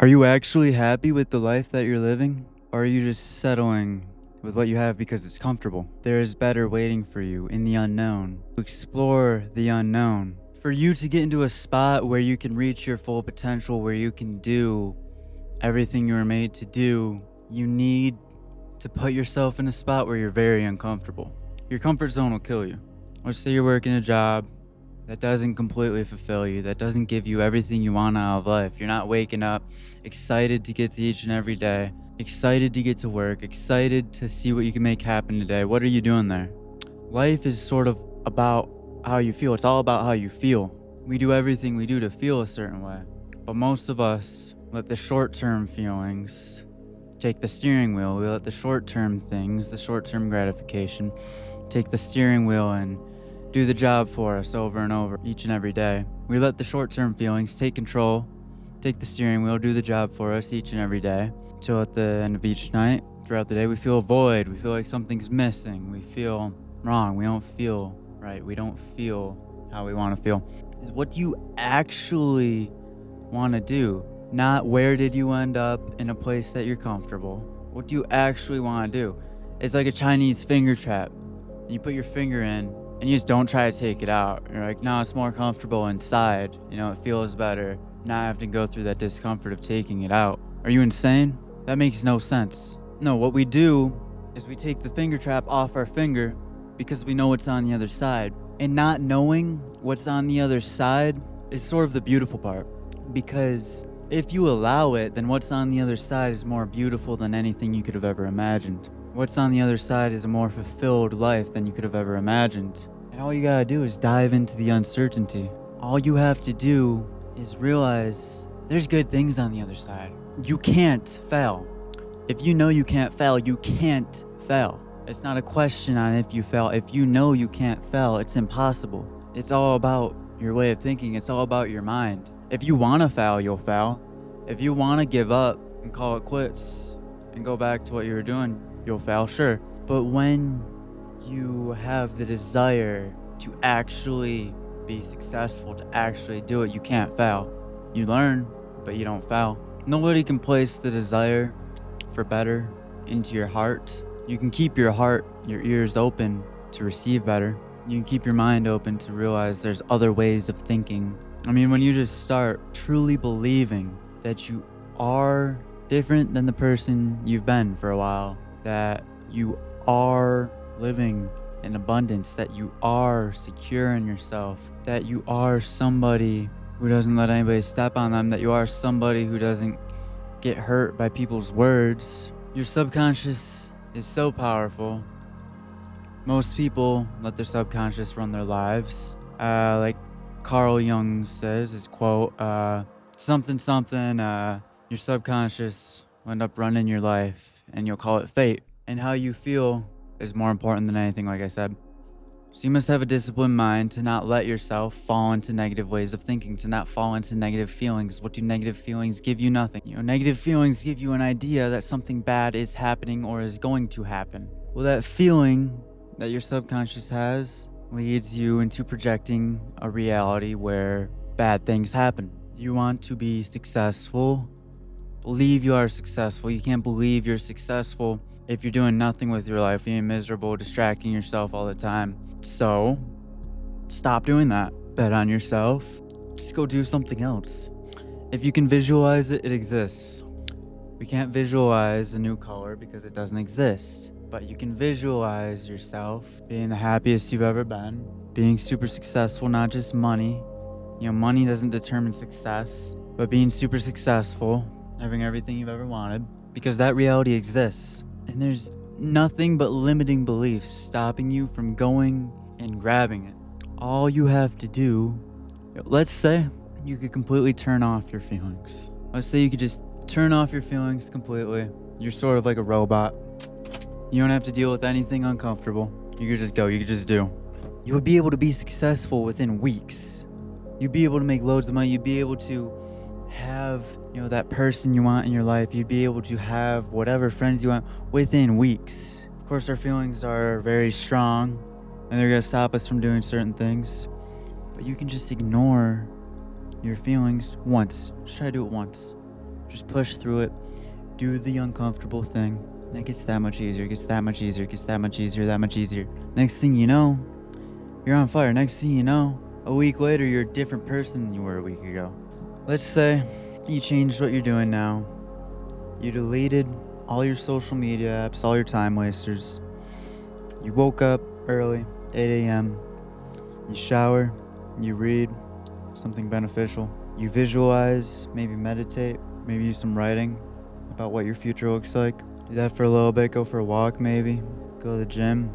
Are you actually happy with the life that you're living? Or are you just settling with what you have because it's comfortable? There is better waiting for you in the unknown. Explore the unknown. For you to get into a spot where you can reach your full potential, where you can do everything you were made to do, you need to put yourself in a spot where you're very uncomfortable. Your comfort zone will kill you. Let's say you're working a job that doesn't completely fulfill you, that doesn't give you everything you want out of life. You're not waking up excited to get to each and every day, excited to get to work, excited to see what you can make happen today. What are you doing there? Life is sort of about how you feel. It's all about how you feel. We do everything we do to feel a certain way, but most of us let the short-term feelings take the steering wheel. We let the short-term things, the short-term gratification, take the steering wheel and do the job for us over and over each and every day. We let the short-term feelings take control, take the steering wheel, do the job for us each and every day. Till at the end of each night, throughout the day, we feel a void. We feel like something's missing. We feel wrong. We don't feel right. We don't feel how we want to feel. What do you actually want to do? Not where did you end up in a place that you're comfortable. What do you actually want to do? It's like a Chinese finger trap. You put your finger in, and you just don't try to take it out. You're like, no, it's more comfortable inside. It feels better not having to go through that discomfort of taking it out. Are you insane? That makes no sense. No, what we do is we take the finger trap off our finger because we know what's on the other side. And not knowing what's on the other side is sort of the beautiful part. Because if you allow it, then what's on the other side is more beautiful than anything you could have ever imagined. What's on the other side is a more fulfilled life than you could have ever imagined. And all you gotta do is dive into the uncertainty. All you have to do is realize there's good things on the other side. You can't fail. If you know you can't fail, you can't fail. It's not a question on if you fail. If you know you can't fail, it's impossible. It's all about your way of thinking. It's all about your mind. If you wanna fail, you'll fail. If you wanna give up and call it quits and go back to what you were doing, you'll fail, sure. But when you have the desire to actually be successful, to actually do it, you can't fail. You learn, but you don't fail. Nobody can place the desire for better into your heart. You can keep your heart, your ears open to receive better. You can keep your mind open to realize there's other ways of thinking. When you just start truly believing that you are different than the person you've been for a while, that you are living in abundance, that you are secure in yourself, that you are somebody who doesn't let anybody step on them, that you are somebody who doesn't get hurt by people's words. Your subconscious is so powerful. Most people let their subconscious run their lives. Like Carl Jung says, his quote, your subconscious will end up running your life and you'll call it fate. And how you feel is more important than anything, like I said. So you must have a disciplined mind to not let yourself fall into negative ways of thinking, to not fall into negative feelings. What do negative feelings give you? Nothing. Negative feelings give you an idea that something bad is happening or is going to happen. Well, that feeling that your subconscious has leads you into projecting a reality where bad things happen. You want to be successful. Believe you are successful. You can't believe you're successful if you're doing nothing with your life, being miserable, distracting yourself all the time. So, stop doing that. Bet on yourself. Just go do something else. If you can visualize it, it exists. We can't visualize a new color because it doesn't exist. But you can visualize yourself being the happiest you've ever been, being super successful, not just money. Money doesn't determine success, but being super successful, having everything you've ever wanted, because that reality exists. And there's nothing but limiting beliefs stopping you from going and grabbing it. All you have to do, let's say you could completely turn off your feelings. Let's say you could just turn off your feelings completely. You're sort of like a robot. You don't have to deal with anything uncomfortable. You could just go, you could just do. You would be able to be successful within weeks. You'd be able to make loads of money. You'd be able to have, that person you want in your life. You'd be able to have whatever friends you want within weeks. Of course, our feelings are very strong and they're going to stop us from doing certain things. But you can just ignore your feelings once. Just try to do it once. Just push through it. Do the uncomfortable thing. And it gets that much easier. It gets that much easier. It gets that much easier. That much easier. Next thing you know, you're on fire. Next thing you know, a week later, you're a different person than you were a week ago. Let's say you changed what you're doing now. You deleted all your social media apps, all your time wasters. You woke up early, 8 a.m. You shower, you read something beneficial. You visualize, maybe meditate, maybe do some writing about what your future looks like. Do that for a little bit, go for a walk maybe, go to the gym,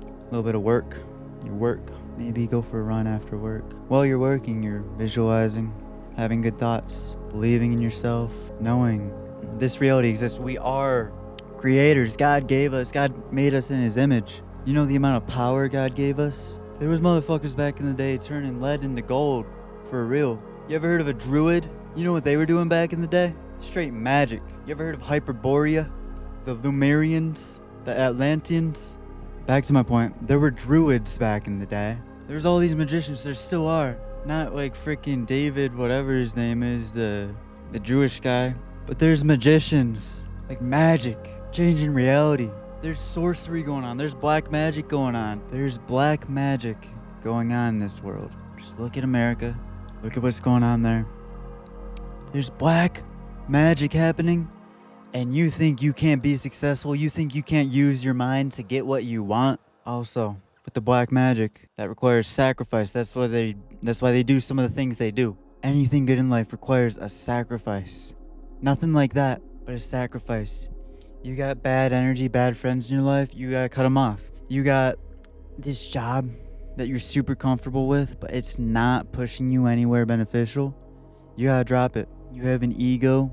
a little bit of work. You work, maybe go for a run after work. While you're working, you're visualizing, having good thoughts, believing in yourself, knowing this reality exists. We are creators. God made us in his image. You know the amount of power God gave us? There was motherfuckers back in the day turning lead into gold, for real. You ever heard of a druid? You know what they were doing back in the day? Straight magic. You ever heard of Hyperborea? The Lumerians? The Atlanteans? Back to my point, there were druids back in the day. There was all these magicians, there still are. Not like freaking David, whatever his name is, the Jewish guy. But there's magicians, like magic, changing reality. There's sorcery going on. There's black magic going on. There's black magic going on in this world. Just look at America. Look at what's going on there. There's black magic happening, and you think you can't be successful. You think you can't use your mind to get what you want. Also, with the black magic, that requires sacrifice. That's why they do some of the things they do. Anything good in life requires a sacrifice. Nothing like that, but a sacrifice. You got bad energy, bad friends in your life, you gotta cut them off. You got this job that you're super comfortable with, but it's not pushing you anywhere beneficial. You gotta drop it. You have an ego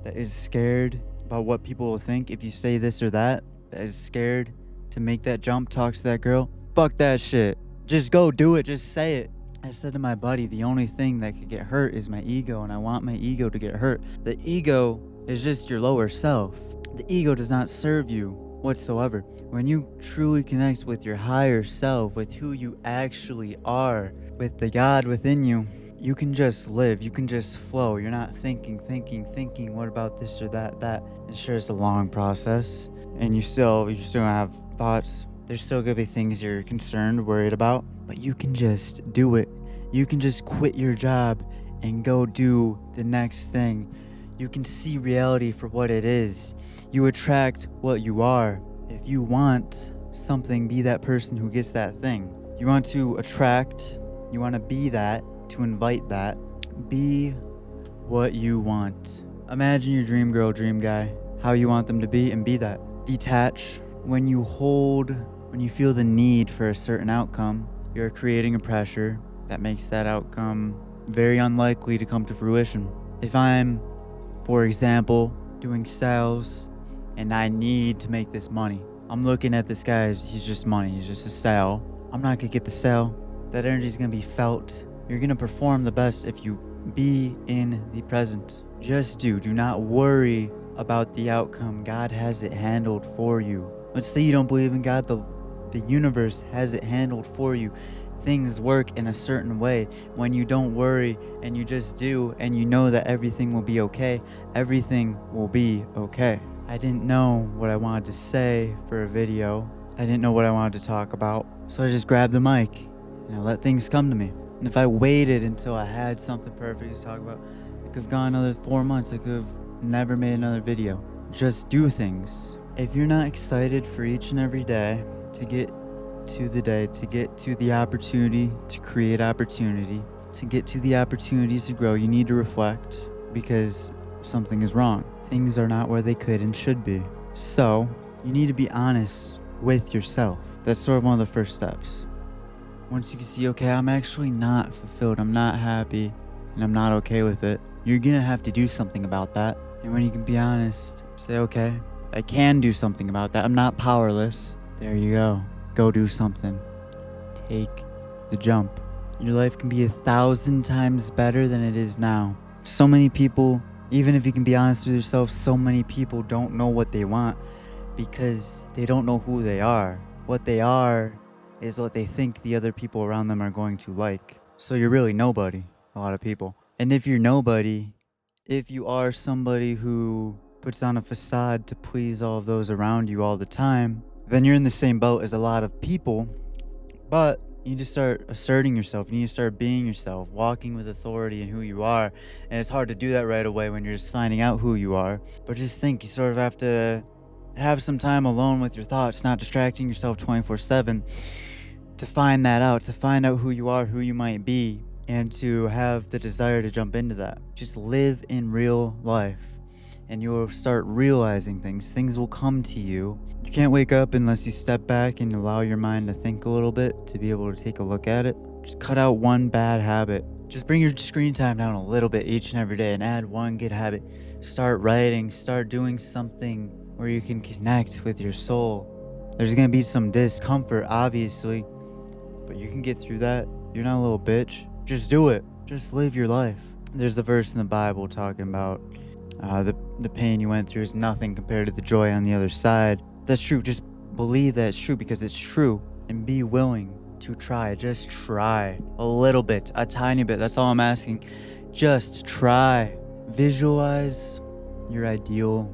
that is scared about what people will think if you say this or that is scared to make that jump, talk to that girl. Fuck that shit. Just go do it. Just say it. I said to my buddy, the only thing that could get hurt is my ego, and I want my ego to get hurt. The ego is just your lower self. The ego does not serve you whatsoever. When you truly connect with your higher self, with who you actually are, with the God within you, you can just live. You can just flow. You're not thinking, what about this or that. And sure, it's a long process, and you're still gonna have thoughts. There's still gonna be things you're concerned, worried about, but you can just do it. You can just quit your job and go do the next thing. You can see reality for what it is. You attract what you are. If you want something, be that person who gets that thing. You want to attract, you want to be that, to invite that. Be what you want. Imagine your dream girl, dream guy, how you want them to be, and be that. Detach. When you feel the need for a certain outcome, you're creating a pressure that makes that outcome very unlikely to come to fruition. If I'm, for example, doing sales and I need to make this money, I'm looking at this guy as he's just money, he's just a sale. I'm not gonna get the sale. That energy is gonna be felt. You're gonna perform the best if you be in the present. Just do not worry about the outcome. God has it handled for you. Let's say you don't believe in God, the universe has it handled for you. Things work in a certain way. When you don't worry and you just do, and you know that everything will be okay, everything will be okay. I didn't know what I wanted to say for a video. I didn't know what I wanted to talk about. So I just grabbed the mic and I let things come to me. And if I waited until I had something perfect to talk about, it could have gone another 4 months. I could have never made another video. Just do things. If you're not excited for each and every day to get to the day, to get to the opportunity to create opportunity, to get to the opportunity to grow, you need to reflect, because something is wrong. Things are not where they could and should be. So you need to be honest with yourself. That's sort of one of the first steps. Once you can see, okay, I'm actually not fulfilled, I'm not happy, and I'm not okay with it, you're gonna have to do something about that. And when you can be honest, say, okay, I can do something about that. I'm not powerless. There you go. Go do something. Take the jump. Your life can be 1,000 times better than it is now. So many people, even if you can be honest with yourself, so many people don't know what they want because they don't know who they are. What they are is what they think the other people around them are going to like. So you're really nobody, a lot of people. And if you're nobody, if you are somebody who puts on a facade to please all of those around you all the time, then you're in the same boat as a lot of people. But you need to start asserting yourself. You need to start being yourself, walking with authority in who you are. And it's hard to do that right away when you're just finding out who you are. But just think, you sort of have to have some time alone with your thoughts, not distracting yourself 24/7, to find that out, to find out who you are, who you might be, and to have the desire to jump into that. Just live in real life, and you will start realizing things. Things will come to you. You can't wake up unless you step back and allow your mind to think a little bit, to be able to take a look at it. Just cut out one bad habit. Just bring your screen time down a little bit each and every day and add one good habit. Start writing, start doing something where you can connect with your soul. There's gonna be some discomfort, obviously, but you can get through that. You're not a little bitch. Just do it. Just live your life. There's a verse in the Bible talking about the pain you went through is nothing compared to the joy on the other side. That's true. Just believe that it's true because it's true, and be willing to try. Just try a little bit, a tiny bit. That's all I'm asking. Just try. Visualize your ideal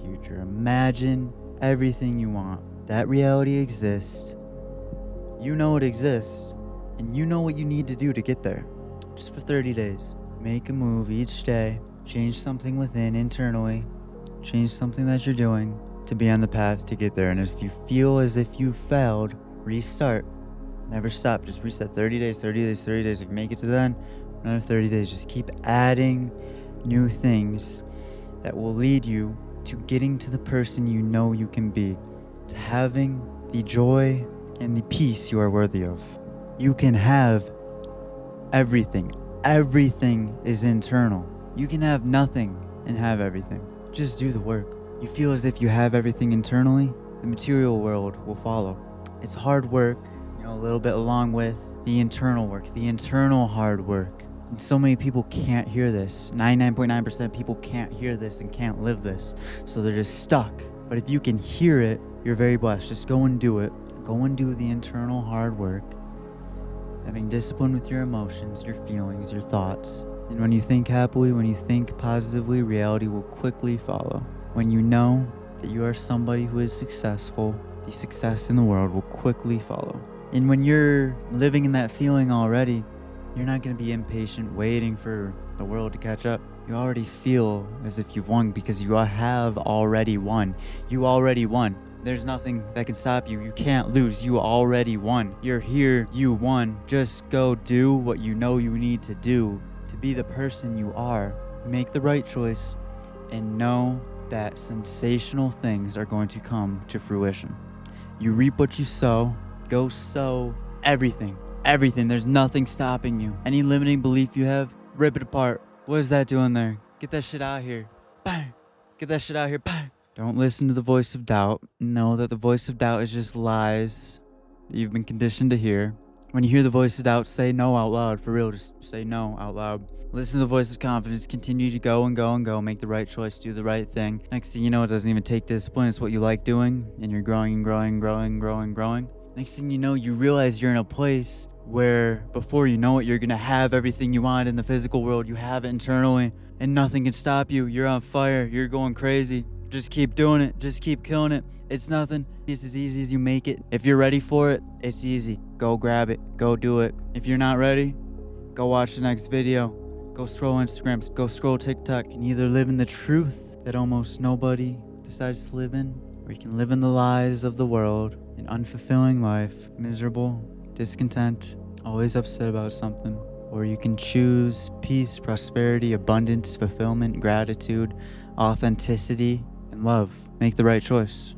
future. Imagine everything you want. That reality exists. You know it exists, and you know what you need to do to get there. Just for 30 days. Make a move each day. Change something within, internally. Change something that you're doing to be on the path to get there. And if you feel as if you failed, restart. Never stop. Just reset. 30 days, 30 days, 30 days. If you make it to then, another 30 days. Just keep adding new things that will lead you to getting to the person you know you can be, to having the joy and the peace you are worthy of. You can have everything. Everything is internal. You can have nothing and have everything. Just do the work. You feel as if you have everything internally, the material world will follow. It's hard work, a little bit along with the internal work, the internal hard work. And so many people can't hear this. 99.9% people can't hear this and can't live this. So they're just stuck. But if you can hear it, you're very blessed. Just go and do it. Go and do the internal hard work. Having discipline with your emotions, your feelings, your thoughts. And when you think happily, when you think positively, reality will quickly follow. When you know that you are somebody who is successful, the success in the world will quickly follow. And when you're living in that feeling already, you're not going to be impatient waiting for the world to catch up. You already feel as if you've won because you have already won. You already won. There's nothing that can stop you. You can't lose. You already won. You're here. You won. Just go do what you know you need to do to be the person you are. Make the right choice and know that sensational things are going to come to fruition. You reap what you sow. Go sow everything. Everything. There's nothing stopping you. Any limiting belief you have, rip it apart. What is that doing there? Get that shit out here. Bang. Get that shit out here. Bang. Don't listen to the voice of doubt. Know that the voice of doubt is just lies that you've been conditioned to hear. When you hear the voice of doubt, say no out loud. For real, just say no out loud. Listen to the voice of confidence. Continue to go and go and go. Make the right choice. Do the right thing. Next thing you know, it doesn't even take discipline. It's what you like doing. And you're growing and growing and growing and growing and growing. Next thing you know, you realize you're in a place where before you know it, you're going to have everything you want in the physical world. You have it internally. And nothing can stop you. You're on fire. You're going crazy. Just keep doing it. Just keep killing it. It's nothing. It's as easy as you make it. If you're ready for it, it's easy. Go grab it. Go do it. If you're not ready, go watch the next video. Go scroll Instagram. Go scroll TikTok. You can either live in the truth that almost nobody decides to live in, or you can live in the lies of the world, an unfulfilling life, miserable, discontent, always upset about something. Or you can choose peace, prosperity, abundance, fulfillment, gratitude, authenticity, and love. Make the right choice.